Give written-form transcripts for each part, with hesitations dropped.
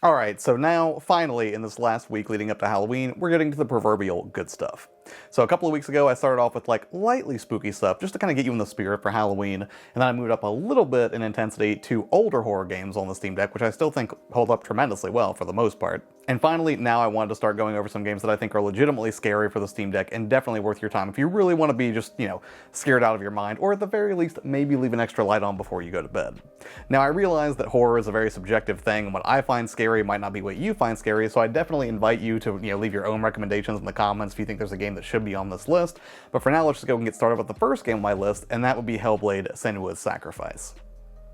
Alright, so now, finally, in this last week leading up to Halloween, we're getting to the proverbial good stuff. So a couple of weeks ago, I started off with like lightly spooky stuff, just to kind of get you in the spirit for Halloween, and then I moved up a little bit in intensity to older horror games on the Steam Deck, which I still think hold up tremendously well for the most part. And finally, now I wanted to start going over some games that I think are legitimately scary for the Steam Deck and definitely worth your time if you really want to be just, scared out of your mind, or at the very least, maybe leave an extra light on before you go to bed. Now, I realize that horror is a very subjective thing, and what I find scary might not be what you find scary, so I definitely invite you to, leave your own recommendations in the comments if you think there's a game that should be on this list. But for now, let's just go and get started with the first game on my list, and that would be Hellblade: Senua's Sacrifice.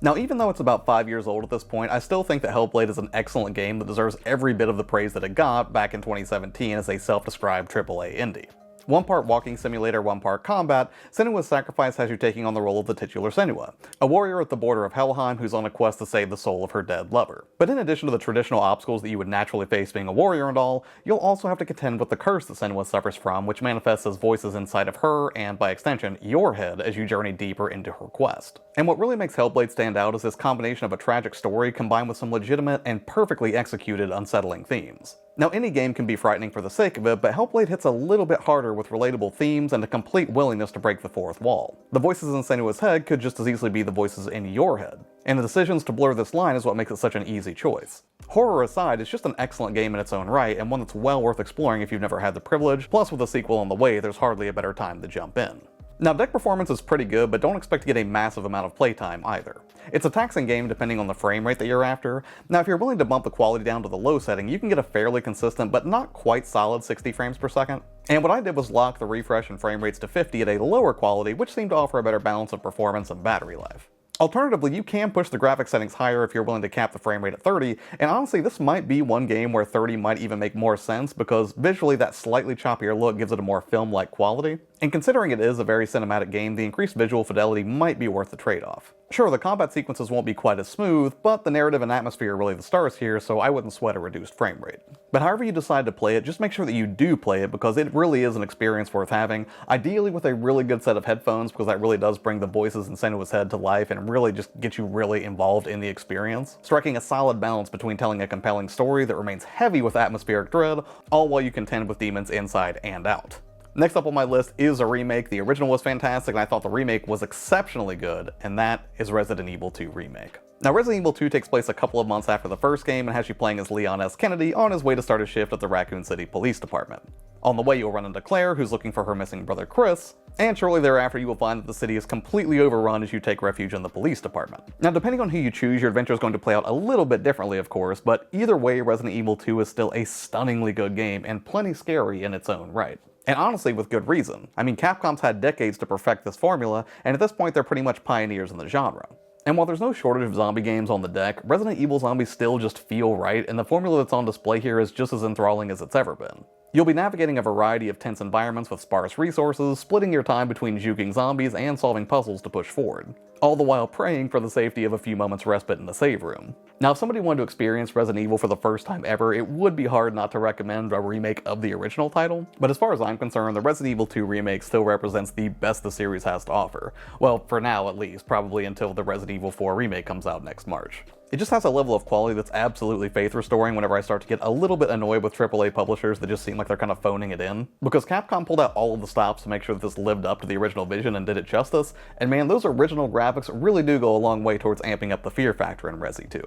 Now, even though it's about 5 years old at this point, I still think that Hellblade is an excellent game that deserves every bit of the praise that it got back in 2017 as a self-described AAA indie. One part walking simulator, one part combat, Senua's Sacrifice has you taking on the role of the titular Senua, a warrior at the border of Helheim who's on a quest to save the soul of her dead lover. But in addition to the traditional obstacles that you would naturally face being a warrior and all, you'll also have to contend with the curse that Senua suffers from, which manifests as voices inside of her, and by extension, your head as you journey deeper into her quest. And what really makes Hellblade stand out is this combination of a tragic story combined with some legitimate and perfectly executed unsettling themes. Now, any game can be frightening for the sake of it, but Hellblade hits a little bit harder with relatable themes and a complete willingness to break the fourth wall. The voices in Senua's head could just as easily be the voices in your head, and the decisions to blur this line is what makes it such an easy choice. Horror aside, it's just an excellent game in its own right, and one that's well worth exploring if you've never had the privilege, plus with a sequel on the way, there's hardly a better time to jump in. Now, deck performance is pretty good, but don't expect to get a massive amount of playtime either. It's a taxing game depending on the frame rate that you're after. Now, if you're willing to bump the quality down to the low setting, you can get a fairly consistent but not quite solid 60 frames per second. And what I did was lock the refresh and frame rates to 50 at a lower quality, which seemed to offer a better balance of performance and battery life. Alternatively, you can push the graphics settings higher if you're willing to cap the frame rate at 30, and honestly, this might be one game where 30 might even make more sense because visually that slightly choppier look gives it a more film-like quality. And considering it is a very cinematic game, the increased visual fidelity might be worth the trade-off. Sure, the combat sequences won't be quite as smooth, but the narrative and atmosphere are really the stars here, so I wouldn't sweat a reduced frame rate. But however you decide to play it, just make sure that you do play it because it really is an experience worth having, ideally with a really good set of headphones because that really does bring the voices in Senua's head to life and really just get you really involved in the experience, striking a solid balance between telling a compelling story that remains heavy with atmospheric dread, all while you contend with demons inside and out. Next up on my list is a remake. The original was fantastic, and I thought the remake was exceptionally good, and that is Resident Evil 2 Remake. Now, Resident Evil 2 takes place a couple of months after the first game and has you playing as Leon S. Kennedy on his way to start a shift at the Raccoon City Police Department. On the way, you'll run into Claire, who's looking for her missing brother Chris, and shortly thereafter you will find that the city is completely overrun as you take refuge in the police department. Now, depending on who you choose, your adventure is going to play out a little bit differently, of course, but either way, Resident Evil 2 is still a stunningly good game and plenty scary in its own right. And honestly, with good reason. I mean, Capcom's had decades to perfect this formula, and at this point they're pretty much pioneers in the genre. And while there's no shortage of zombie games on the deck, Resident Evil zombies still just feel right, and the formula that's on display here is just as enthralling as it's ever been. You'll be navigating a variety of tense environments with sparse resources, splitting your time between juking zombies and solving puzzles to push forward, all the while praying for the safety of a few moments respite in the save room. Now, if somebody wanted to experience Resident Evil for the first time ever, it would be hard not to recommend a remake of the original title, but as far as I'm concerned, the Resident Evil 2 remake still represents the best the series has to offer. Well, for now at least, probably until the Resident Evil 4 remake comes out next March. It just has a level of quality that's absolutely faith-restoring whenever I start to get a little bit annoyed with AAA publishers that just seem like they're kind of phoning it in. Because Capcom pulled out all of the stops to make sure that this lived up to the original vision and did it justice, and man, those original graphics really do go a long way towards amping up the fear factor in Resi 2.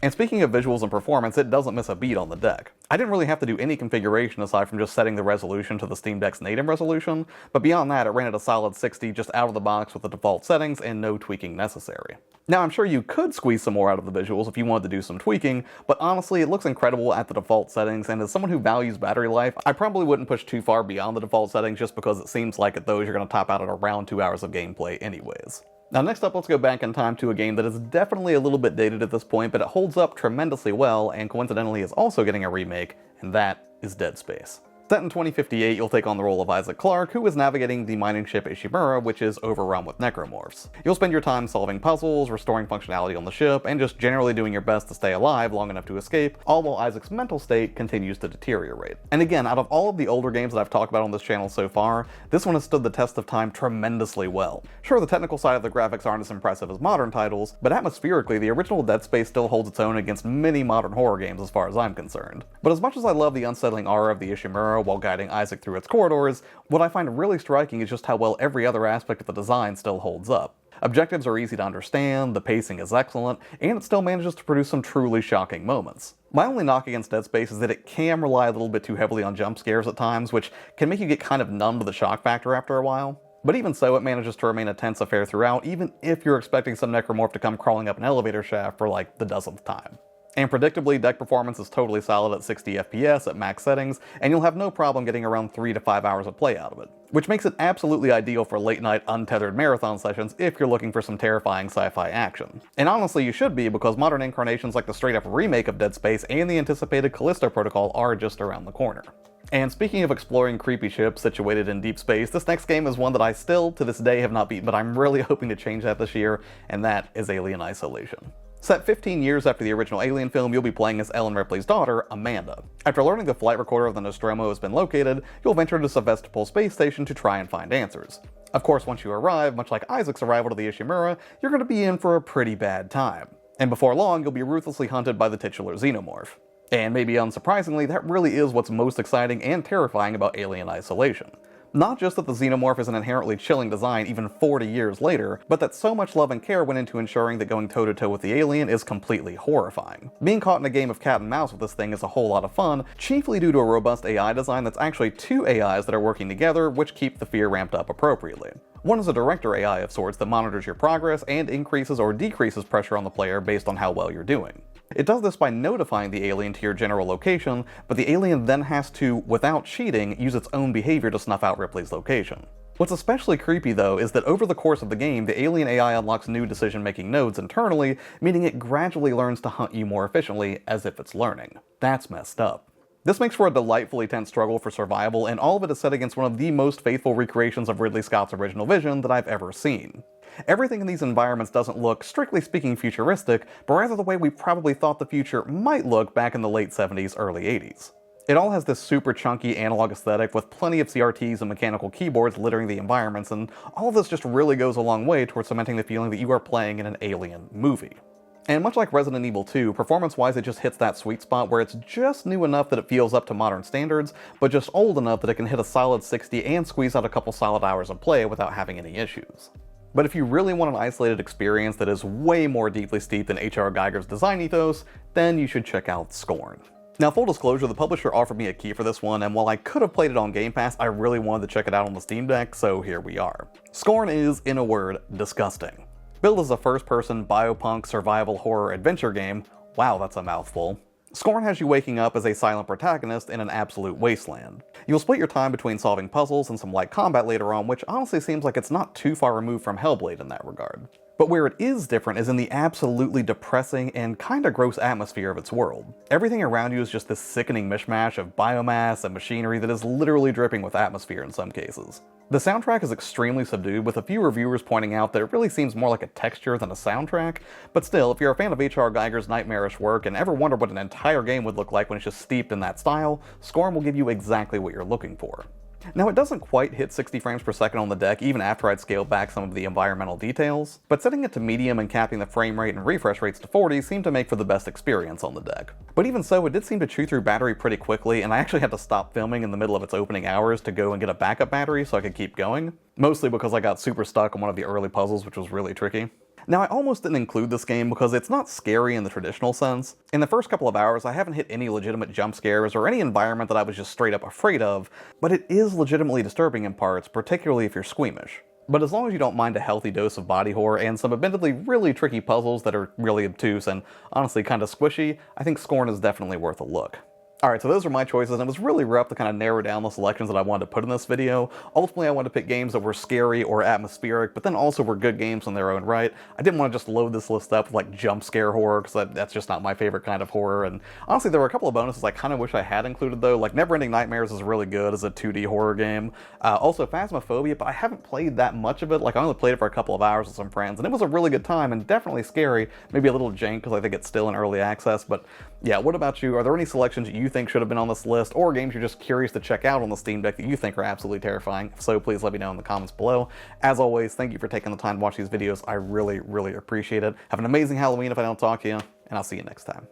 And speaking of visuals and performance, it doesn't miss a beat on the deck. I didn't really have to do any configuration aside from just setting the resolution to the Steam Deck's native resolution, but beyond that it ran at a solid 60 just out of the box with the default settings and no tweaking necessary. Now, I'm sure you could squeeze some more out of the visuals if you wanted to do some tweaking, but honestly it looks incredible at the default settings, and as someone who values battery life, I probably wouldn't push too far beyond the default settings just because it seems like at those you're going to top out at around 2 hours of gameplay anyways. Now, next up, let's go back in time to a game that is definitely a little bit dated at this point, but it holds up tremendously well, and coincidentally is also getting a remake, and that is Dead Space. Set in 2058, you'll take on the role of Isaac Clarke, who is navigating the mining ship Ishimura, which is overrun with necromorphs. You'll spend your time solving puzzles, restoring functionality on the ship, and just generally doing your best to stay alive long enough to escape, all while Isaac's mental state continues to deteriorate. And again, out of all of the older games that I've talked about on this channel so far, this one has stood the test of time tremendously well. Sure, the technical side of the graphics aren't as impressive as modern titles, but atmospherically, the original Dead Space still holds its own against many modern horror games as far as I'm concerned. But as much as I love the unsettling aura of the Ishimura while guiding Isaac through its corridors, what I find really striking is just how well every other aspect of the design still holds up. Objectives are easy to understand, the pacing is excellent, and it still manages to produce some truly shocking moments. My only knock against Dead Space is that it can rely a little bit too heavily on jump scares at times, which can make you get kind of numb to the shock factor after a while. But even so, it manages to remain a tense affair throughout, even if you're expecting some necromorph to come crawling up an elevator shaft for like the dozenth time. And predictably, deck performance is totally solid at 60 FPS at max settings, and you'll have no problem getting around 3 to 5 hours of play out of it. Which makes it absolutely ideal for late-night untethered marathon sessions if you're looking for some terrifying sci-fi action. And honestly, you should be, because modern incarnations like the straight-up remake of Dead Space and the anticipated Callisto Protocol are just around the corner. And speaking of exploring creepy ships situated in deep space, this next game is one that I still, to this day, have not beaten, but I'm really hoping to change that this year, and that is Alien Isolation. Set 15 years after the original Alien film, you'll be playing as Ellen Ripley's daughter, Amanda. After learning the flight recorder of the Nostromo has been located, you'll venture to Sevastopol space station to try and find answers. Of course, once you arrive, much like Isaac's arrival to the Ishimura, you're going to be in for a pretty bad time. And before long, you'll be ruthlessly hunted by the titular xenomorph. And maybe unsurprisingly, that really is what's most exciting and terrifying about Alien Isolation. Not just that the xenomorph is an inherently chilling design even 40 years later, but that so much love and care went into ensuring that going toe-to-toe with the alien is completely horrifying. Being caught in a game of cat and mouse with this thing is a whole lot of fun, chiefly due to a robust AI design that's actually two AIs that are working together, which keep the fear ramped up appropriately. One is a director AI of sorts that monitors your progress and increases or decreases pressure on the player based on how well you're doing. It does this by notifying the alien to your general location, but the alien then has to, without cheating, use its own behavior to snuff out Ripley's location. What's especially creepy though is that over the course of the game, the alien AI unlocks new decision-making nodes internally, meaning it gradually learns to hunt you more efficiently, as if it's learning. That's messed up. This makes for a delightfully tense struggle for survival, and all of it is set against one of the most faithful recreations of Ridley Scott's original vision that I've ever seen. Everything in these environments doesn't look, strictly speaking, futuristic, but rather the way we probably thought the future might look back in the late 70s, early 80s. It all has this super chunky analog aesthetic with plenty of CRTs and mechanical keyboards littering the environments, and all of this just really goes a long way towards cementing the feeling that you are playing in an alien movie. And much like Resident Evil 2, performance-wise it just hits that sweet spot where it's just new enough that it feels up to modern standards, but just old enough that it can hit a solid 60 and squeeze out a couple solid hours of play without having any issues. But if you really want an isolated experience that is way more deeply steeped in H.R. Giger's design ethos, then you should check out Scorn. Now, full disclosure, the publisher offered me a key for this one, and while I could have played it on Game Pass, I really wanted to check it out on the Steam Deck, so here we are. Scorn is, in a word, disgusting. Billed as a first-person biopunk survival horror adventure game, wow, that's a mouthful, Scorn has you waking up as a silent protagonist in an absolute wasteland. You'll split your time between solving puzzles and some light combat later on, which honestly seems like it's not too far removed from Hellblade in that regard. But where it is different is in the absolutely depressing and kinda gross atmosphere of its world. Everything around you is just this sickening mishmash of biomass and machinery that is literally dripping with atmosphere in some cases. The soundtrack is extremely subdued, with a few reviewers pointing out that it really seems more like a texture than a soundtrack, but still, if you're a fan of H.R. Giger's nightmarish work and ever wonder what an entire game would look like when it's just steeped in that style, Scorn will give you exactly what you're looking for. Now, it doesn't quite hit 60 frames per second on the deck even after I'd scaled back some of the environmental details, but setting it to medium and capping the frame rate and refresh rates to 40 seemed to make for the best experience on the deck. But even so, it did seem to chew through battery pretty quickly, and I actually had to stop filming in the middle of its opening hours to go and get a backup battery so I could keep going, mostly because I got super stuck on one of the early puzzles, which was really tricky. Now, I almost didn't include this game because it's not scary in the traditional sense. In the first couple of hours, I haven't hit any legitimate jump scares or any environment that I was just straight up afraid of, but it is legitimately disturbing in parts, particularly if you're squeamish. But as long as you don't mind a healthy dose of body horror and some admittedly really tricky puzzles that are really obtuse and honestly kinda squishy, I think Scorn is definitely worth a look. Alright, so those are my choices, and it was really rough to kind of narrow down the selections that I wanted to put in this video. Ultimately, I wanted to pick games that were scary or atmospheric, but then also were good games in their own right. I didn't want to just load this list up with like jump scare horror, because that's just not my favorite kind of horror. And honestly, there were a couple of bonuses I kind of wish I had included though. Like Neverending Nightmares is really good as a 2D horror game. Also Phasmophobia, but I haven't played that much of it. Like I only played it for a couple of hours with some friends, and it was a really good time and definitely scary. Maybe a little jank because I think it's still in early access. But yeah, what about you? Are there any selections you think should have been on this list, or games you're just curious to check out on the Steam Deck that you think are absolutely terrifying? If so, please let me know in the comments below. As always, thank you for taking the time to watch these videos. I really, really appreciate it. Have an amazing Halloween if I don't talk to you, and I'll see you next time.